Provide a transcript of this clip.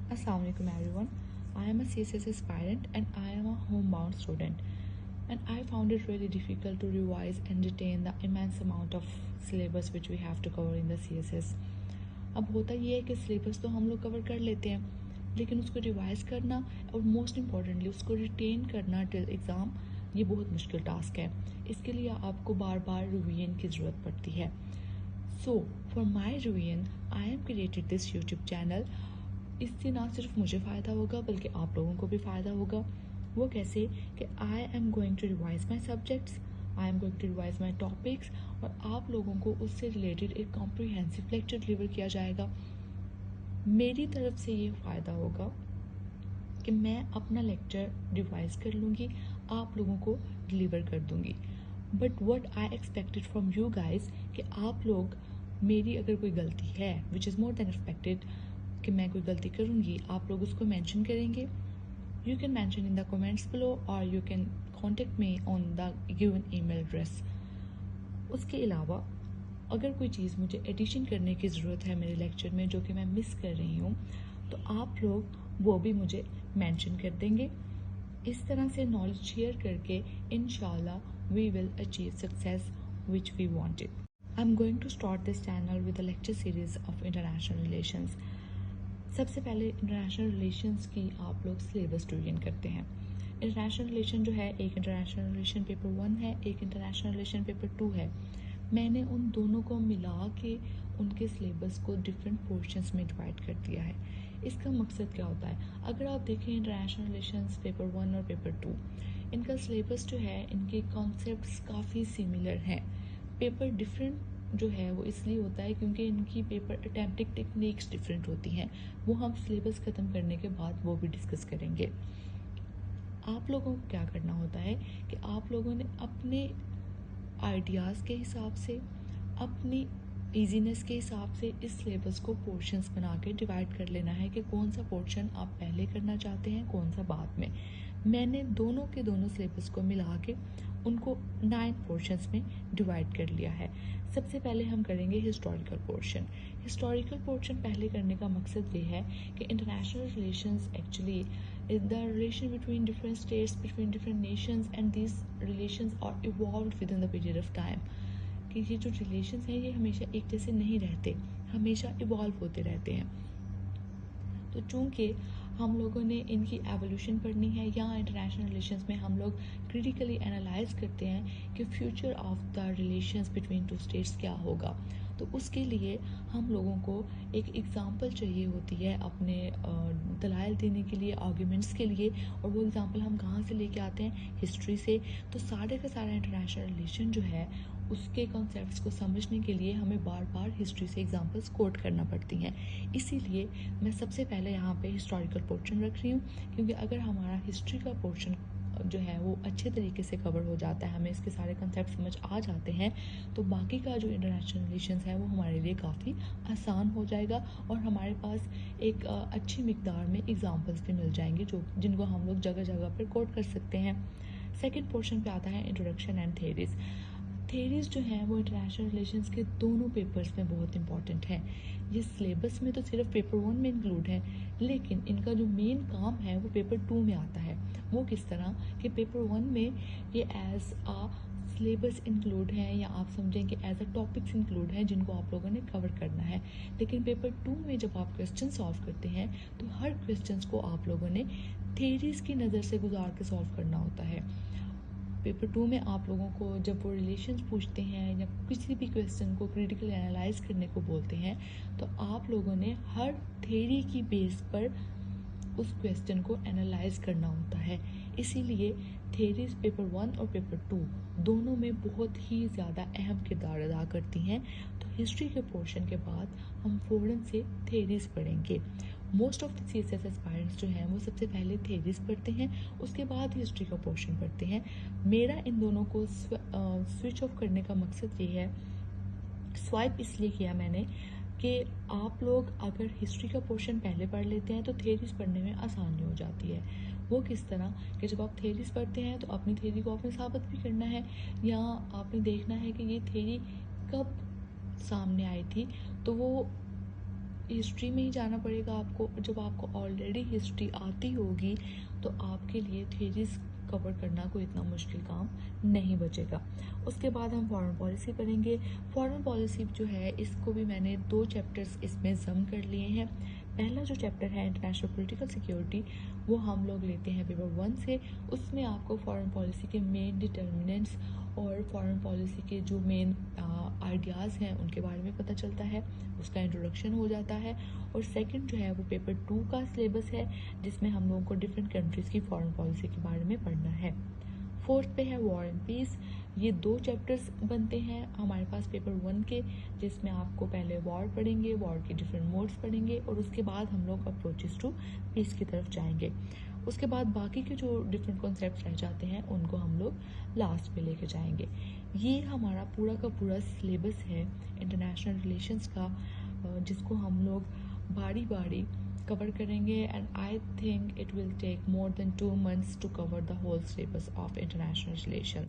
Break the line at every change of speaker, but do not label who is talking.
Assalamualaikum everyone. I am a CSS aspirant and I am a homebound student. And I found it really difficult to revise and retain the immense amount of syllabus which we have to cover in the CSS. अब होता ये है कि syllabus तो हम लोग cover कर लेते हैं, लेकिन उसको रिवाइज करना और मोस्ट इम्पॉर्टेंटली उसको रिटेन करना टिल एग्ज़ाम, ये बहुत मुश्किल टास्क है. इसके लिए आपको बार बार रिवीजन की ज़रूरत पड़ती है. So for my revision I am created this YouTube channel. इससे ना सिर्फ मुझे फ़ायदा होगा बल्कि आप लोगों को भी फ़ायदा होगा. वो कैसे कि I am going to revise my subjects, I am going to revise my topics, और आप लोगों को उससे रिलेटेड एक कॉम्प्रिहेंसिव लेक्चर डिलीवर किया जाएगा. मेरी तरफ से ये फ़ायदा होगा कि मैं अपना लेक्चर रिवाइज कर लूँगी, आप लोगों को डिलीवर कर दूँगी. But what I expected from you guys कि आप लोग मेरी अगर कोई गलती है which is more than expected कि मैं कोई गलती करूँगी, आप लोग उसको मेंशन करेंगे. You can mention in the comments below और you can contact me on the given email address. उसके अलावा अगर कोई चीज़ मुझे एडिशन करने की ज़रूरत है मेरे लेक्चर में जो कि मैं मिस कर रही हूँ, तो आप लोग वो भी मुझे मेंशन कर देंगे. इस तरह से नॉलेज शेयर करके इंशाल्लाह we will achieve success which we wanted. I am going to start this channel with a lecture series of international relations. सबसे पहले इंटरनेशनल रिलेशंस की आप लोग सिलेबस रिवीजन करते हैं. इंटरनेशनल रिलेशन जो है, एक इंटरनेशनल रिलेशन पेपर 1 है, एक इंटरनेशनल रिलेशन पेपर 2 है. मैंने उन दोनों को मिला के उनके सिलेबस को डिफरेंट पोर्शंस में डिवाइड कर दिया है. इसका मकसद क्या होता है? अगर आप देखें इंटरनेशनल रिलेशंस पेपर 1 और पेपर 2, इनका सिलेबस जो है, इनके कॉन्सेप्ट्स काफ़ी सिमिलर हैं. पेपर डिफरेंट जो है वो इसलिए होता है क्योंकि इनकी पेपर अटैम्प्टिंग टेक्निक्स डिफरेंट होती हैं. वो हम सिलेबस ख़त्म करने के बाद वो भी डिस्कस करेंगे. आप लोगों को क्या करना होता है कि आप लोगों ने अपने आइडियाज़ के हिसाब से, अपनी ईजीनेस के हिसाब से इस सिलेबस को पोर्शंस बना के डिवाइड कर लेना है कि कौन सा पोर्शन आप पहले करना चाहते हैं, कौन सा बाद में. मैंने दोनों के दोनों सिलेबस को मिला के उनको 9 पोर्शंस में डिवाइड कर लिया है. सबसे पहले हम करेंगे हिस्टोरिकल पोर्शन. हिस्टोरिकल पोर्शन पहले करने का मकसद ये है कि international relations actually the relation between different states, between different nations, and these relations are evolved within the period of time. कि ये जो रिलेशंस हैं ये हमेशा एक जैसे नहीं रहते, हमेशा इवॉल्व होते रहते हैं. तो चूँकि हम लोगों ने इनकी एवोल्यूशन पढ़नी है, या इंटरनेशनल रिलेशंस में हम लोग क्रिटिकली एनालाइज करते हैं कि future of the relations between two states क्या होगा, तो उसके लिए हम लोगों को एक एग्ज़ाम्पल चाहिए होती है अपने दलाइल देने के लिए, आर्ग्यूमेंट्स के लिए. और वो एग्ज़ाम्पल हम कहाँ से लेके आते हैं? हिस्ट्री से. तो सारे का सारा इंटरनेशनल रिलेशन जो है उसके कॉन्सेप्ट्स को समझने के लिए हमें बार बार हिस्ट्री से एग्जांपल्स कोट करना पड़ती हैं. इसीलिए मैं सबसे पहले यहाँ पे हिस्टोरिकल पोर्शन रख रही हूँ, क्योंकि अगर हमारा हिस्ट्री का पोर्शन जो है वो अच्छे तरीके से कवर हो जाता है, हमें इसके सारे कंसेप्ट समझ आ जाते हैं, तो बाकी का जो इंटरनेशनल रिलेशंस है वो हमारे लिए काफ़ी आसान हो जाएगा और हमारे पास एक अच्छी मिकदार में एग्जांपल्स भी मिल जाएंगे जो जिनको हम लोग जगह जगह पर कोट कर सकते हैं. सेकेंड पोर्शन पे आता है इंट्रोडक्शन एंड थेरीज़. थेरीज़ जो हैं वो इंटरनेशनल रिलेशंस के दोनों पेपर्स में बहुत इंपॉर्टेंट हैं. ये सिलेबस में तो सिर्फ पेपर 1 में इंक्लूड है, लेकिन इनका जो मेन काम है वो पेपर 2 में आता है. वो किस तरह कि पेपर 1 में ये एज आ सिलेबस इंक्लूड है, या आप समझें कि एज अ टॉपिक्स इंक्लूड है जिनको आप लोगों ने कवर करना है. लेकिन पेपर 2 में जब आप क्वेश्चन सॉल्व करते हैं तो हर क्वेश्चन को आप लोगों ने थेरीज़ की नज़र से गुजार के सॉल्व करना होता है. पेपर 2 में आप लोगों को जब वो रिलेशंस पूछते हैं या किसी भी क्वेश्चन को क्रिटिकल एनालाइज करने को बोलते हैं, तो आप लोगों ने हर थ्योरी की बेस पर उस क्वेश्चन को एनालाइज करना होता है. इसीलिए थेरीज पेपर 1 और पेपर 2 दोनों में बहुत ही ज़्यादा अहम किरदार अदा करती हैं. तो हिस्ट्री के पोर्शन के बाद हम फ़ौरन से थेरीज पढ़ेंगे. Most of the CSS aspirants जो हैं वो सबसे पहले थेरीज पढ़ते हैं, उसके बाद हिस्ट्री का पोर्शन पढ़ते हैं. मेरा इन दोनों को स्विच ऑफ करने का मकसद ये है, स्वाइप इसलिए किया मैंने कि आप लोग अगर हिस्ट्री का पोर्शन पहले पढ़ लेते हैं तो थेरीज पढ़ने में आसानी हो जाती है. वो किस तरह कि जब आप थेरीज पढ़ते हैं तो अपनी थेरी को आपने साबित भी करना है, या आपने देखना है कि ये थेरी कब सामने आई थी. तो वो ہسٹری میں ہی جانا پڑے گا آپ کو. جب آپ کو آلریڈی ہسٹری آتی ہوگی تو آپ کے لیے تھیریز کور کرنا کوئی اتنا مشکل کام نہیں بچے گا. اس کے بعد ہم فارن پالیسی پڑھیں گے. فارن پالیسی جو ہے اس کو بھی میں نے 2 چیپٹرز اس میں ضم کر لیے ہیں. پہلا جو چیپٹر ہے انٹرنیشنل پولیٹیکل سیکیورٹی وہ ہم لوگ لیتے ہیں پیپر 1 سے. اس میں آپ کو فارن پالیسی کے مین ڈٹرمننٹس اور فارن پالیسی کے جو مین آئیڈیاز ہیں ان کے بارے میں پتہ چلتا ہے, اس کا انٹروڈکشن ہو جاتا ہے. اور سیکنڈ جو ہے وہ پیپر 2 کا سلیبس ہے جس میں ہم لوگوں کو ڈفرینٹ کنٹریز کی فارن پالیسی کے بارے میں پڑھنا ہے. فورتھ پہ ہے وار اینڈ پیس. یہ 2 چیپٹرز بنتے ہیں ہمارے پاس پیپر 1 کے, جس میں آپ کو پہلے وار پڑھیں گے, وار کے ڈفرینٹ موڈس پڑھیں گے, اور اس کے بعد ہم لوگ اپروچز ٹو پیس کی طرف جائیں گے. اس کے بعد باقی کے جو ڈفرینٹ کانسیپٹس رہ جاتے ہیں ان کو ہم لوگ لاسٹ پہ لے کے جائیں گے. یہ ہمارا پورا کا پورا سلیبس ہے انٹرنیشنل ریلیشنز کا, جس کو ہم لوگ باری باری کور کریں گے. And I think it will take more than 2 months to cover the whole syllabus of international relations.